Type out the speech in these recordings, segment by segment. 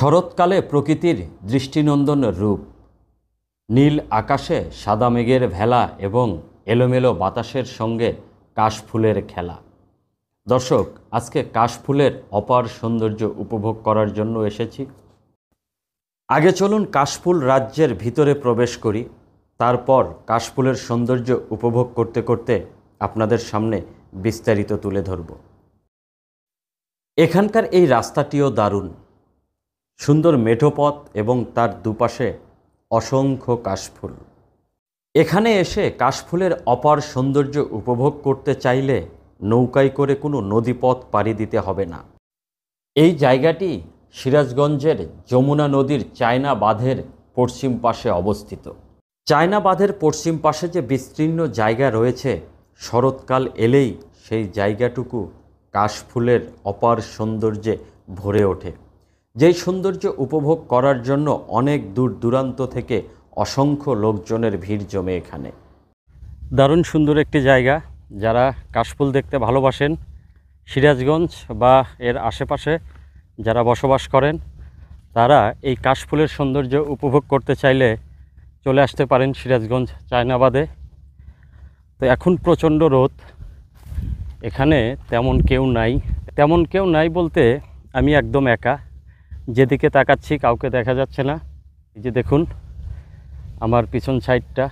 শরৎকালে প্রকৃতির দৃষ্টিনন্দন রূপ, নীল আকাশে সাদা মেঘের ভেলা এবং এলোমেলো বাতাসের সঙ্গে কাশফুলের খেলা। দর্শক, আজকে কাশফুলের অপার সৌন্দর্য উপভোগ করার জন্য এসেছি। আগে চলুন কাশফুল রাজ্যের ভিতরে প্রবেশ করি, তারপর কাশফুলের সৌন্দর্য উপভোগ করতে করতে আপনাদের সামনে বিস্তারিত তুলে ধরব। এখানকার এই রাস্তাটিও দারুণ, সুন্দর মেঠো পথ এবং তার দুপাশে অসংখ্য কাশফুল। এখানে এসে কাশফুলের অপার সৌন্দর্য উপভোগ করতে চাইলে নৌকায় করে কোনো নদীপথ পাড়ি দিতে হবে না। এই জায়গাটি সিরাজগঞ্জের যমুনা নদীর চায়না বাঁধের পশ্চিম পাশে অবস্থিত। চায়না বাঁধের পশ্চিম পাশে যে বিস্তীর্ণ জায়গা রয়েছে, শরৎকাল এলেই সেই জায়গাটুকু কাশফুলের অপার সৌন্দর্যে ভরে ওঠে। যেই সৌন্দর্য উপভোগ করার জন্য অনেক দূর দূরান্ত থেকে অসংখ্য লোকজনের ভিড় জমে এখানে। দারুণ সুন্দর একটি জায়গা। যারা কাশফুল দেখতে ভালোবাসেন, সিরাজগঞ্জ বা এর আশেপাশে যারা বসবাস করেন, তারা এই কাশফুলের সৌন্দর্য উপভোগ করতে চাইলে চলে আসতে পারেন সিরাজগঞ্জ চায়না বাঁধে। তো এখন প্রচণ্ড রোদ, এখানে তেমন কেউ নাই বলতে আমি একদম একা। যেদিকে তাকাচ্ছি কাউকে দেখা যাচ্ছে না। এই যে দেখুন আমার পিছন সাইডটা,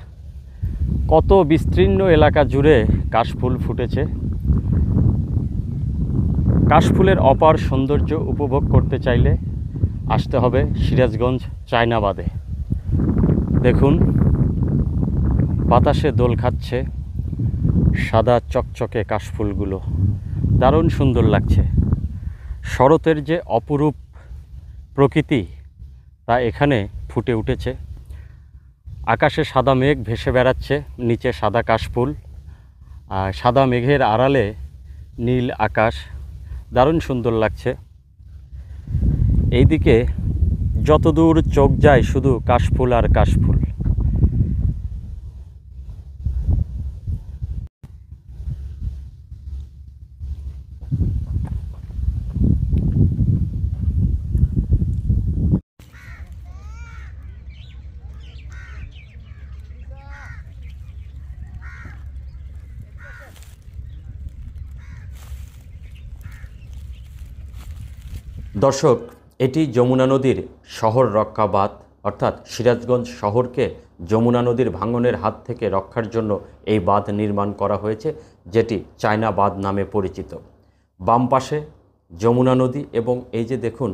কত বিস্তীর্ণ এলাকা জুড়ে কাশফুল ফুটেছে। কাশফুলের অপার সৌন্দর্য উপভোগ করতে চাইলে আসতে হবে সিরাজগঞ্জ চায়না বাঁধে। দেখুন বাতাসে দোল খাচ্ছে সাদা চকচকে কাশফুলগুলো, দারুণ সুন্দর লাগছে। শরতের যে অপরূপ প্রকৃতি তা এখানে ফুটে উঠেছে। আকাশে সাদা মেঘ ভেসে বেড়াচ্ছে, নিচে সাদা কাশফুল, আর সাদা মেঘের আড়ালে নীল আকাশ, দারুণ সুন্দর লাগছে। এইদিকে যতদূর চোখ যায় শুধু কাশফুল আর কাশফুল। দর্শক, এটি যমুনা নদীর শহর রক্ষা বাঁধ, অর্থাৎ সিরাজগঞ্জ শহরকে যমুনা নদীর ভাঙনের হাত থেকে রক্ষার জন্য এই বাঁধ নির্মাণ করা হয়েছে, যেটি চায়না বাঁধ নামে পরিচিত। বাম পাশে যমুনা নদী এবং এই যে দেখুন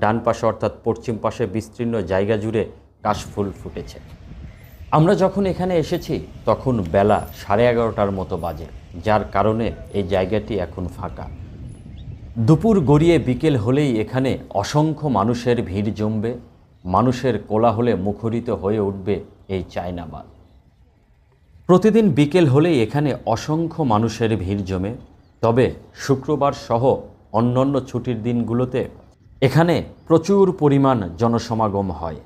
ডান পাশে অর্থাৎ পশ্চিম পাশে বিস্তীর্ণ জায়গা জুড়ে কাশফুল ফুটেছে। আমরা যখন এখানে এসেছি তখন বেলা 11:30টার মতো বাজে, যার কারণে এই জায়গাটি এখন ফাঁকা। দুপুর গড়িয়ে বিকেল হলেই এখানে অসংখ্য মানুষের ভিড় জমবে, মানুষের কোলাহলে মুখরিত হয়ে উঠবে এই চায়না বাঁধ। প্রতিদিন বিকেল হলেই এখানে অসংখ্য মানুষের ভিড় জমে, তবে শুক্রবার সহ অন্যান্য ছুটির দিনগুলোতে এখানে প্রচুর পরিমাণ জনসমাগম হয়।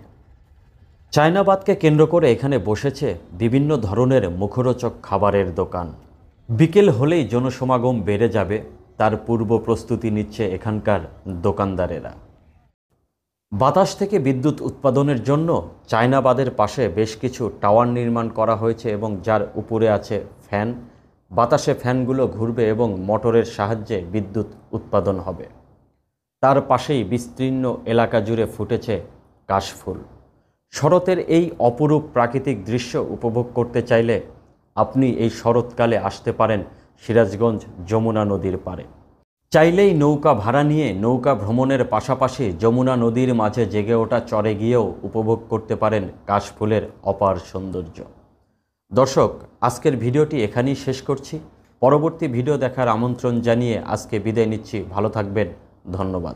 চায়না বাঁধকে কেন্দ্র করে এখানে বসেছে বিভিন্ন ধরনের মুখরোচক খাবারের দোকান। বিকেল হলেই জনসমাগম বেড়ে যাবে, তার পূর্ব প্রস্তুতি নিচ্ছে এখানকার দোকানদারেরা। বাতাস থেকে বিদ্যুৎ উৎপাদনের জন্য চায়না বাঁধের পাশে বেশ কিছু টাওয়ার নির্মাণ করা হয়েছে এবং যার উপরে আছে ফ্যান। বাতাসে ফ্যানগুলো ঘুরবে এবং মোটরের সাহায্যে বিদ্যুৎ উৎপাদন হবে। তার পাশেই বিস্তীর্ণ এলাকা জুড়ে ফুটেছে কাশফুল। শরতের এই অপরূপ প্রাকৃতিক দৃশ্য উপভোগ করতে চাইলে আপনি এই শরৎকালে আসতে পারেন সিরাজগঞ্জ যমুনা নদীর পাড়ে। চাইলেই নৌকা ভাড়া নিয়ে নৌকা ভ্রমণের পাশাপাশি যমুনা নদীর মাঝে জেগে ওঠা চরে গিয়েও উপভোগ করতে পারেন কাশফুলের অপার সৌন্দর্য। দর্শক, আজকের ভিডিওটি এখানেই শেষ করছি। পরবর্তী ভিডিও দেখার আমন্ত্রণ জানিয়ে আজকে বিদায় নিচ্ছি। ভালো থাকবেন, ধন্যবাদ।